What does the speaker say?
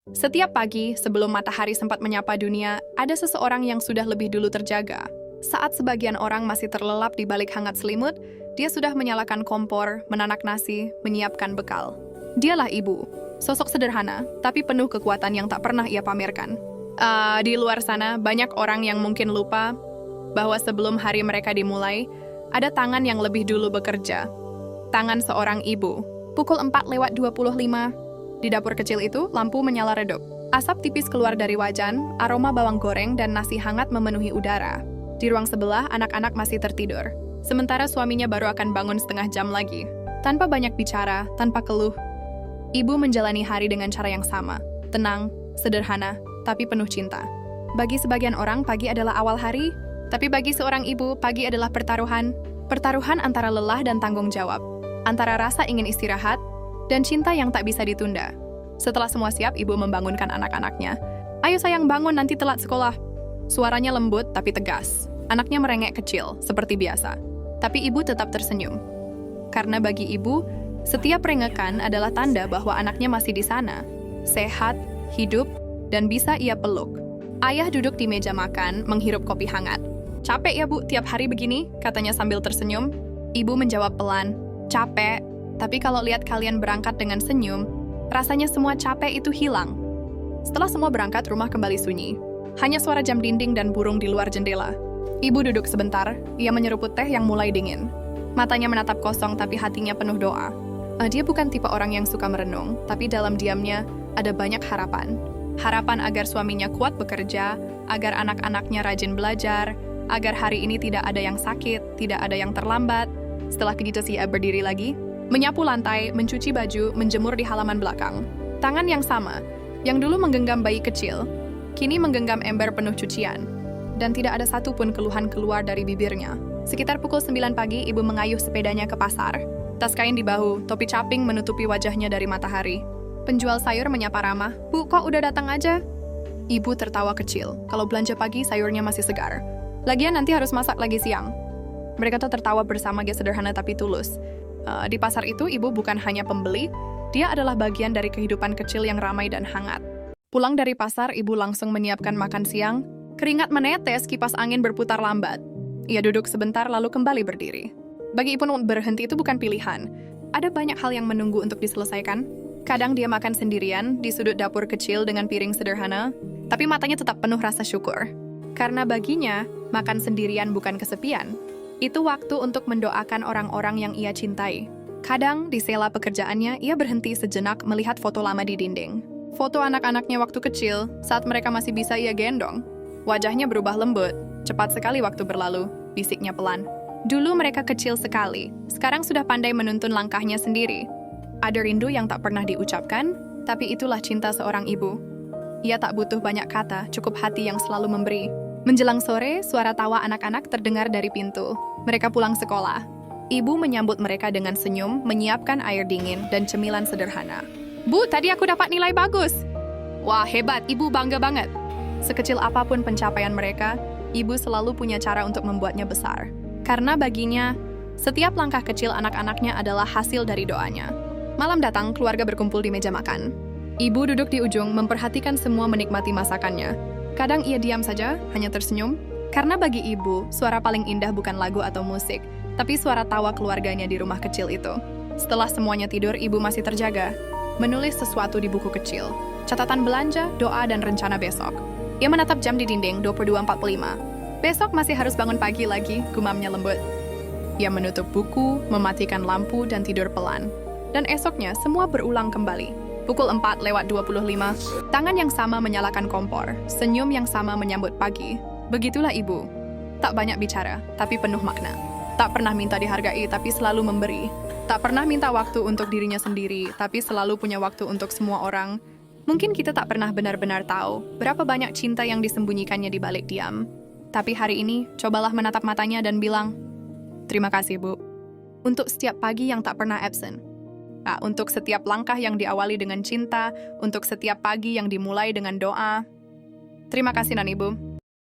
Setiap pagi, sebelum matahari sempat menyapa dunia, ada seseorang yang sudah lebih dulu terjaga. Saat sebagian orang masih terlelap di balik hangat selimut, dia sudah menyalakan kompor, menanak nasi, menyiapkan bekal. Dialah ibu, sosok sederhana, tapi penuh kekuatan yang tak pernah ia pamerkan. Di luar sana, banyak orang yang mungkin lupa bahwa sebelum hari mereka dimulai, ada tangan yang lebih dulu bekerja. Tangan seorang ibu. Pukul 4:25. Di dapur kecil itu, lampu menyala redup. Asap tipis keluar dari wajan, aroma bawang goreng dan nasi hangat memenuhi udara. Di ruang sebelah, anak-anak masih tertidur. Sementara suaminya baru akan bangun setengah jam lagi. Tanpa banyak bicara, tanpa keluh, ibu menjalani hari dengan cara yang sama. Tenang, sederhana, tapi penuh cinta. Bagi sebagian orang, pagi adalah awal hari, tapi bagi seorang ibu, pagi adalah pertaruhan. Pertaruhan antara lelah dan tanggung jawab. Antara rasa ingin istirahat dan cinta yang tak bisa ditunda. Setelah semua siap, ibu membangunkan anak-anaknya. "Ayo sayang, bangun, nanti telat sekolah." Suaranya lembut tapi tegas. Anaknya merengek kecil, seperti biasa. Tapi ibu tetap tersenyum. Karena bagi ibu, setiap rengekan adalah tanda bahwa anaknya masih di sana. Sehat, hidup, dan bisa ia peluk. Ayah duduk di meja makan, menghirup kopi hangat. "Capek ya bu, tiap hari begini?" katanya sambil tersenyum. Ibu menjawab pelan, "Capek. Tapi kalau lihat kalian berangkat dengan senyum, rasanya semua capek itu hilang." Setelah semua berangkat, rumah kembali sunyi. Hanya suara jam dinding dan burung di luar jendela. Ibu duduk sebentar, ia menyeruput teh yang mulai dingin. Matanya menatap kosong tapi hatinya penuh doa. Dia bukan tipe orang yang suka merenung, tapi dalam diamnya ada banyak harapan. Harapan agar suaminya kuat bekerja, agar anak-anaknya rajin belajar, agar hari ini tidak ada yang sakit, tidak ada yang terlambat. Setelah itu ia berdiri lagi, menyapu lantai, mencuci baju, menjemur di halaman belakang. Tangan yang sama, yang dulu menggenggam bayi kecil, kini menggenggam ember penuh cucian. Dan tidak ada satupun keluhan keluar dari bibirnya. Sekitar pukul 9 pagi, ibu mengayuh sepedanya ke pasar. Tas kain di bahu, topi caping menutupi wajahnya dari matahari. Penjual sayur menyapa ramah, "Bu, kok udah datang aja?" Ibu tertawa kecil. Kalau belanja pagi, sayurnya masih segar. Lagian nanti harus masak lagi siang. Mereka tuh tertawa bersama, dia sederhana tapi tulus. Di pasar itu, ibu bukan hanya pembeli, dia adalah bagian dari kehidupan kecil yang ramai dan hangat. Pulang dari pasar, ibu langsung menyiapkan makan siang. Keringat menetes, kipas angin berputar lambat. Ia duduk sebentar lalu kembali berdiri. Bagi ibu, berhenti itu bukan pilihan. Ada banyak hal yang menunggu untuk diselesaikan. Kadang dia makan sendirian di sudut dapur kecil dengan piring sederhana, tapi matanya tetap penuh rasa syukur. Karena baginya, makan sendirian bukan kesepian. Itu waktu untuk mendoakan orang-orang yang ia cintai. Kadang, di sela pekerjaannya, ia berhenti sejenak melihat foto lama di dinding. Foto anak-anaknya waktu kecil, saat mereka masih bisa ia gendong. Wajahnya berubah lembut. "Cepat sekali waktu berlalu," bisiknya pelan. "Dulu mereka kecil sekali, sekarang sudah pandai menuntun langkahnya sendiri." Ada rindu yang tak pernah diucapkan, tapi itulah cinta seorang ibu. Ia tak butuh banyak kata, cukup hati yang selalu memberi. Menjelang sore, suara tawa anak-anak terdengar dari pintu. Mereka pulang sekolah. Ibu menyambut mereka dengan senyum, menyiapkan air dingin dan cemilan sederhana. "Bu, tadi aku dapat nilai bagus." "Wah, hebat, ibu bangga banget." Sekecil apapun pencapaian mereka, ibu selalu punya cara untuk membuatnya besar. Karena baginya, setiap langkah kecil anak-anaknya adalah hasil dari doanya. Malam datang, keluarga berkumpul di meja makan. Ibu duduk di ujung, memperhatikan semua menikmati masakannya. Kadang ia diam saja, hanya tersenyum. Karena bagi ibu, suara paling indah bukan lagu atau musik, tapi suara tawa keluarganya di rumah kecil itu. Setelah semuanya tidur, ibu masih terjaga. Menulis sesuatu di buku kecil. Catatan belanja, doa, dan rencana besok. Ia menatap jam di dinding, 22.45. "Besok masih harus bangun pagi lagi," gumamnya lembut. Ia menutup buku, mematikan lampu, dan tidur pelan. Dan esoknya, semua berulang kembali. Pukul 4:25, tangan yang sama menyalakan kompor, senyum yang sama menyambut pagi. Begitulah ibu. Tak banyak bicara, tapi penuh makna. Tak pernah minta dihargai, tapi selalu memberi. Tak pernah minta waktu untuk dirinya sendiri, tapi selalu punya waktu untuk semua orang. Mungkin kita tak pernah benar-benar tahu berapa banyak cinta yang disembunyikannya di balik diam. Tapi hari ini, cobalah menatap matanya dan bilang, "Terima kasih, Bu. Untuk setiap pagi yang tak pernah absen. Untuk setiap langkah yang diawali dengan cinta, untuk setiap pagi yang dimulai dengan doa. Terima kasih, Nan Ibu."